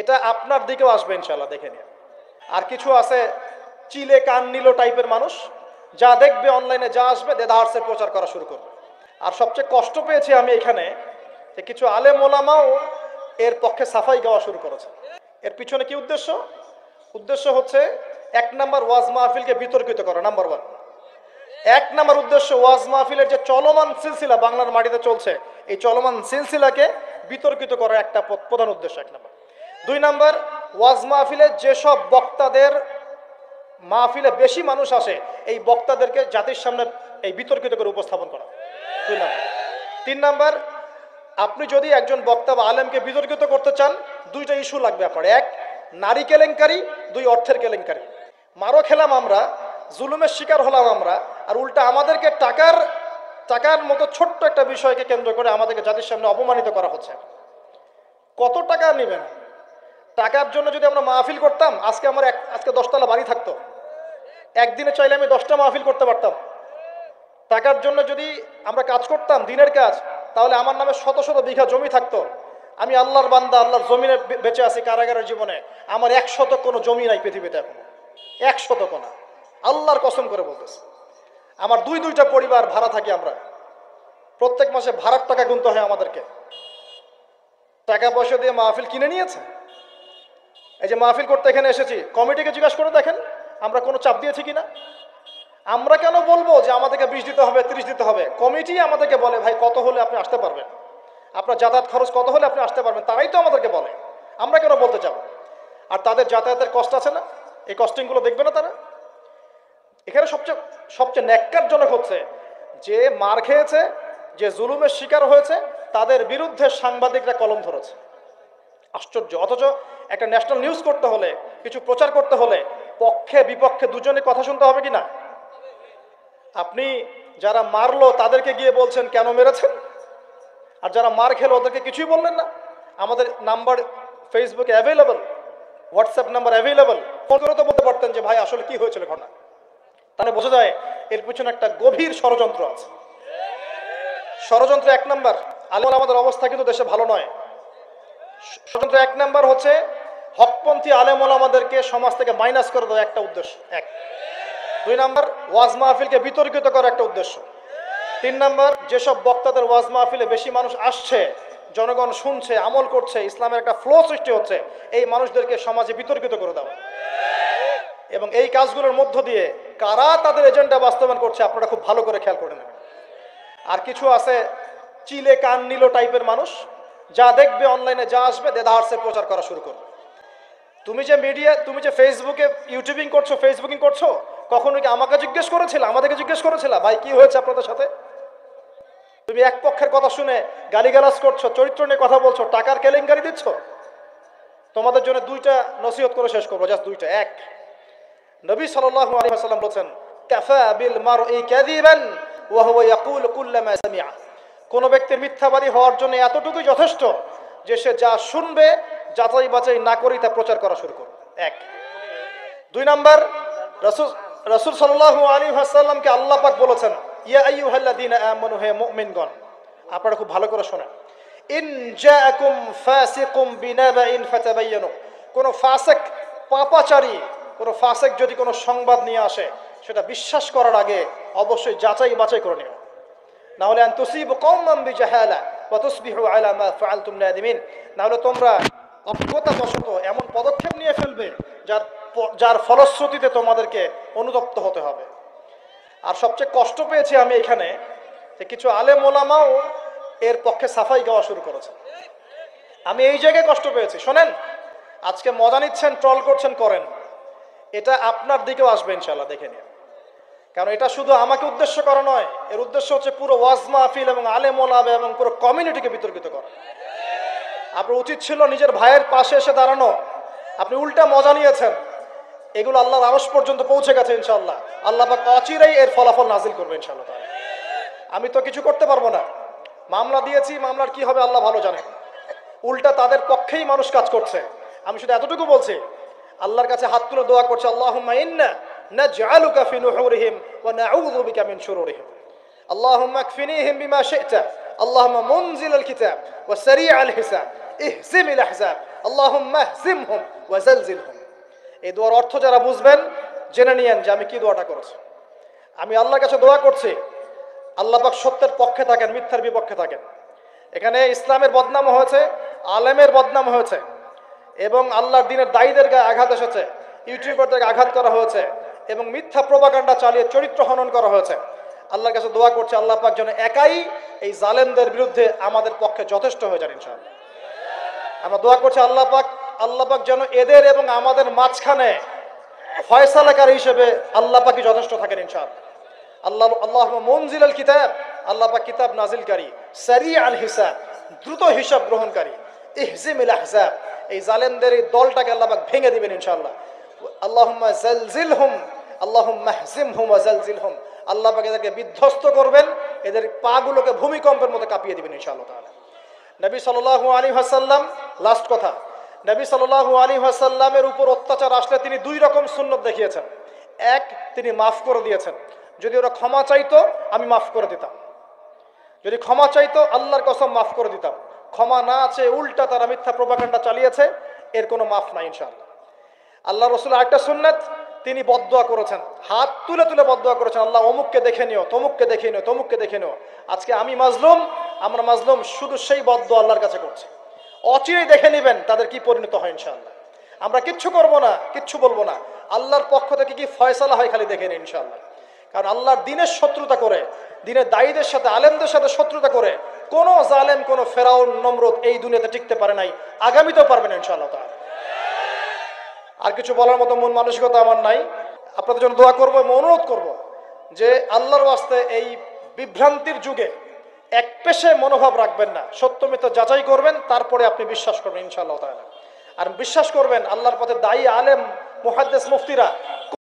এটা আপনার দিকেও আসবে ইনশাআল্লাহ, দেখে নিন। আর কিছু আছে চিলে কান নিল টাইপের মানুষ, যা দেখবে অনলাইনে যা আসবে দেদারসে প্রচার করা শুরু করবে। আর সবচেয়ে কষ্ট পেয়েছি আমি এখানে যে কিছু আলেম ওলামাও এর পক্ষে সাফাই গাওয়া শুরু করেছে। এর পিছনে কি উদ্দেশ্য? উদ্দেশ্য হচ্ছে এক নাম্বার ওয়াজ মাহফিলকে বিতর্কিত করা, নাম্বার ওয়ান। এক নাম্বার উদ্দেশ্য ওয়াজ মাহফিলের যে চলমান সিলসিলা বাংলার মাটিতে চলছে, এই চলমান সিলসিলাকে বিতর্কিত করা একটা প্রধান উদ্দেশ্য, এক নাম্বার। দুই নাম্বার, ওয়াজ মাহফিলে যেসব বক্তাদের মাহফিলে বেশি মানুষ আসে, এই বক্তাদেরকে জাতির সামনে এই বিতর্কিত করে উপস্থাপন করা, দুই নাম্বার। তিন নাম্বার, আপনি যদি একজন বক্তা বা আলেমকে বিতর্কিত করতে চান, দুইটা ইস্যু লাগবে আপনার। এক, নারী কেলেঙ্কারি, দুই, অর্থের কেলেঙ্কারি। মারও খেলাম আমরা, জুলুমের শিকার হলাম আমরা, আর উল্টা আমাদেরকে টাকার মতো ছোট্ট একটা বিষয়কে কেন্দ্র করে আমাদেরকে জাতির সামনে অপমানিত করা হচ্ছে। কত টাকা নেবেন? টাকার জন্য যদি আমরা মাহফিল করতাম, আজকে 10তলা বাড়ি থাকতো। একদিনে চাইলে আমি 10টা মাহফিল করতে পারতাম। টাকার জন্য যদি আমরা কাজ করতাম, দিনের কাজ, তাহলে আমার নামে শত শত বিঘা জমি থাকতো। আমি আল্লাহর বান্দা, আল্লাহর জমিনে বেঁচে আছি কারাগারের জীবনে। আমার 100 কোনো জমি নাই পৃথিবীতে এখন, 100 না, আল্লাহর কসম করে বলতেছি। আমার দুইটা পরিবার ভাড়া থাকি আমরা, প্রত্যেক মাসে ভাড়ার টাকা গুনতে হয় আমাদেরকে। টাকা পয়সা দিয়ে মাহফিল কিনে নিয়েছে। এই যে মাহফিল করতে এখানে এসেছি, কমিটিকে জিজ্ঞাসা করে দেখেন আমরা কোনো চাপ দিয়েছি কিনা। আমরা কেন বলবো যে আমাদেরকে 20 দিতে হবে, 30 দিতে হবে? কমিটি আমাদেরকে বলে ভাই কত হলে আপনি আসতে পারবেন, আপনার যাতায়াত খরচ কত হলে আপনি আসতে পারবেন, তারাই তো আমাদেরকে বলে। আমরা কেন বলতে যাব? আর তাদের যাতায়াতের কষ্ট আছে না, এই কস্টিংগুলো দেখবে না তারা? এখানে সবচেয়ে ন্যাক্কারজনক হচ্ছে যে মার খেয়েছে, যে জুলুমের শিকার হয়েছে, তাদের বিরুদ্ধে সাংবাদিকরা কলম ধরেছে। আশ্চর্য। অথচ একটা ন্যাশনাল নিউজ করতে হলে, কিছু প্রচার করতে হলে পক্ষে বিপক্ষে দুজনে কথা শুনতে হবে কি না? আপনি যারা মারলো তাদেরকে গিয়ে বলছেন কেন মেরেছেন, আর যারা মার খেলো ওদেরকে কিছুই বললেন না। আমাদের নাম্বার ফেসবুকে available, WhatsApp number available, phone করে তো বলতে পারতেন যে ভাই আসলে কি হয়েছিল ঘটনা। তাহলে বোঝা যায় এর পিছনে একটা গভীর ষড়যন্ত্র আছে। ষড়যন্ত্র এক নাম্বার, আমাদের অবস্থা কিন্তু দেশে ভালো নয়। ষড়যন্ত্র এক নাম্বার হচ্ছে হকপন্থী আলেম ওলামাদেরকে সমাজ থেকে মাইনাস করে দেওয়া, একটা উদ্দেশ্য এক। দুই নাম্বার, ওয়াজ মাহফিলকে বিতর্কিত করার একটা উদ্দেশ্য। তিন নাম্বার, যেসব বক্তাদের ওয়াজ মাহফিলে বেশি মানুষ আসছে, জনগণ শুনছে, আমল করছে, ইসলামের একটা ফ্লো সৃষ্টি হচ্ছে, এই মানুষদেরকে সমাজে বিতর্কিত করে দেওয়া। এবং এই কাজগুলোর মধ্য দিয়ে কারা তাদের এজেন্ডা বাস্তবায়ন করছে আপনারা খুব ভালো করে খেয়াল করে নেবেন। আর কিছু আছে চিলে কান নিল টাইপের মানুষ, যা দেখবে অনলাইনে যা আসবে দেদারসে প্রচার করা শুরু করবে। তুমি যে ফেসবুকে ইউটিউবিং করছো, ফেসবুকিং করছো, কখনো কি আমাদেরকে জিজ্ঞেস করেছিলা ভাই কি হয়েছে আপনাদের সাথে? তুমি এক পক্ষের কথা শুনে গালিগালাজ করছো, চরিত্র নিয়ে কথা বলছো, টাকার কেলেঙ্কারি দিচ্ছ। তোমাদের জন্য দুইটা নসিহত করে শেষ করবো, জাস্ট দুইটা। এক, নবী সাল্লাল্লাহু আলাইহি ওয়াসাল্লাম বলেছেন কাফা বিল মারই কাযিবান ওয়া হুয়া ইয়াকুলু কুল্লামা সামিআ। কোন ব্যক্তির মিথ্যাবাদী হওয়ার জন্য এতটুকুই যথেষ্ট যে সে যা শুনবে যাচাই বাছাই না করেই তা প্রচার করা শুরু করবে। এক। দুই নাম্বার, রাসূল সাল্লাল্লাহু আলাইহি ওয়াসাল্লামকে আল্লাহ পাক বলেছেন ইয়া আইয়ুহাল্লাযীনা আমানু, হে মুমিনগণ আপনারা খুব ভালো করে শোনেন, ইন জাআকুম ফাসিকুম বিনাবাইন ফাতাবায়ানু। কোন ফাসিক, পাপাচারী কোন ফাসিক যদি কোনো সংবাদ নিয়ে আসে, সেটা বিশ্বাস করার আগে অবশ্যই যাচাই বাছাই করে নিও, না হলে আন তুসিবু কওমান বিজাহালা ওয়া তুসবিহু আলা মা ফাআলতুম নাদিমিন। না হলে তোমরা অজ্ঞতাবশত এমন পদক্ষেপ নিয়ে ফেলবে যার ফলশ্রুতিতে তোমাদেরকে অনুতপ্ত হতে হবে। আর সবচেয়ে কষ্ট পেয়েছি আমি এখানে যে কিছু আলেম ওলামাও এর পক্ষে সাফাই গাওয়া শুরু করেছে। আমি এই জায়গায় কষ্ট পেয়েছি। শোনেন, আজকে মজা নিচ্ছেন, ট্রল করছেন, করেন, এটা আপনার দিকেও আসবে ইনশাআল্লাহ, দেখে নিন। কারণ এটা শুধু আমাকে উদ্দেশ্য করা নয়, এর উদ্দেশ্য হচ্ছে পুরো ওয়াজ মাহফিল এবং আলেম ওলামা এবং পুরো কমিউনিটিকে বিতর্কিত করা। আপনার উচিত ছিল নিজের ভাইয়ের পাশে এসে দাঁড়ানো, আপনি উল্টা মজা নিয়েছেন। এগুলো আল্লাহর আরশ পর্যন্ত পৌঁছে গেছে ইনশাআল্লাহ। আল্লাহ পাক অচিরেই এর ফলাফল নাজিল করবে ইনশাআল্লাহ। আমি তো কিছু করতে পারবো না, মামলা দিয়েছি, মামলার কি হবে আল্লাহ ভালো জানে। উল্টা তাদের পক্ষেই মানুষ কাজ করছে। আমি শুধু এতটুকু বলছি, আল্লাহর কাছে হাত তুলে দোয়া করছে, আল্লাহুম্মা ইন্না নাজআলুকা ফি নুহুরিহিম ওয়া নাউযু বিকা মিন শুরুরিহিম, আল্লাহুম্মা আকফিনিহিম বিমা শি'তা, আল্লাহুম্মা মুনজিলাল কিতাব ওয়া সারি'আল হিসাব। ইহজিমিল আহজাব আল্লাহুম্মা ইহজিমহুম ওয়া জালজিলহুম। এই দোয়ার অর্থ যারা বুঝবেন জেনে নিয়েন যে আমি কি দোয়াটা করেছি। আমি আল্লাহর কাছে দোয়া করছি আল্লাহ পাক সত্যের পক্ষে থাকেন, মিথ্যার বিপক্ষে থাকেন। এখানে ইসলামের বদনাম হয়েছে, আলেমের বদনাম হয়েছে, এবং আল্লাহর দ্বীনের দায়ীদের গায়ে আঘাত এসেছে, ইউটিউবারদেরকে আঘাত করা হয়েছে, এবং মিথ্যা প্রোপাগান্ডা চালিয়ে চরিত্র হনন করা হয়েছে। আল্লাহর কাছে দোয়া করছে আল্লাহ পাক যেন একাই এই জালেমদের বিরুদ্ধে আমাদের পক্ষে যথেষ্ট হয়ে যান ইনশাআল্লাহ। আমরা দোয়া করছি আল্লাহ পাক যেন এদের এবং আমাদের মাঝখানে ফয়সালাকারী হিসেবে আল্লাহ পাকই যথেষ্ট থাকেন ইনশাআল্লাহ। আল্লাহুম্মা মুনজিলাল কিতাব, আল্লাহ পাক কিতাব নাজিলকারী, সারিআল হিসাব, দ্রুত হিসাব গ্রহণকারী, ইহজিমিল আহজাব, এই জালেমদের এই দলটাকে আল্লাহ পাক ভেঙে দিবেন ইনশাআল্লাহ। আল্লাহুম্মা জালজিলহুম আল্লাহুম্মা ইহজিমহুম ওয়া জালজিলহুম, আল্লাহ পাক এদেরকে বিধ্বস্ত করবেন, এদের পাগুলোকে ভূমিকম্পের মতো কাঁপিয়ে দিবেন ইনশাআল্লাহ তাআলা। নবী সাল্লাল্লাহু আলাইহি ওয়াসাল্লাম, লাস্ট কথা, নবী সাল্লাল্লাহু আলাইহি ওয়াসাল্লামের উপর অত্যাচার আসলে তিনি দুই রকম সুন্নত দেখিয়েছেন। এক, তিনি মাফ করে দিয়েছেন, যদি ওরা ক্ষমা চাইতো আমি মাফ করে দিতাম, যদি ক্ষমা চাইতো আল্লাহর কসম মাফ করে দিতাম। ক্ষমা না আছে, উল্টা তারা মিথ্যা প্রোপাগান্ডা চালিয়েছে, এর কোনো মাফ নাই ইনশাআল্লাহ। আল্লাহ রসুল আরেকটা সুন্নাত, তিনি বদদোয়া করেছেন, হাত তুলে তুলে বদদোয়া করেছেন, আল্লাহ অমুককে দেখে নিও, তমুককে দেখে নিও, তমুককে দেখে নিও। আজকে আমি মাজলুম, আমরা মাজলুম, শুধু সেই বদদোয়া আল্লাহর কাছে করছে। অচিরেই দেখে নেবেন তাদের কি পরিণত হয় ইনশাআল্লাহ। আমরা কিচ্ছু করবো না, কিচ্ছু বলবো না, আল্লাহর পক্ষ থেকে কি ফয়সালা হয় খালি দেখে নিন ইনশাআল্লাহ। কারণ আল্লাহর দ্বীনের শত্রুতা করে, দ্বীনের দায়ীদের সাথে, আলেমদের সাথে শত্রুতা করে কোন জালেম, কোন ফেরাউন, নমরুদ এই দুনিয়াতে টিকতে পারে নাই, আগামীতেও পারবে না ইনশাআল্লাহ তাআলা। আর কিছু বলার মতো মন মানসিকতা আমার নাই। আপনাদের জন্য দোয়া করবো এবং অনুরোধ করবো যে আল্লাহর ওয়াস্তে এই বিভ্রান্তির যুগে এক পেশে মনোভাব রাখবেন না, সত্য মিথ্যা যাচাই করবেন, তারপরে আপনি বিশ্বাস করবেন ইনশাআল্লাহ তাআলা। আর বিশ্বাস করবেন আল্লাহর পথে দায়ী, আলেম, মুহাদ্দিস, মুফতিরা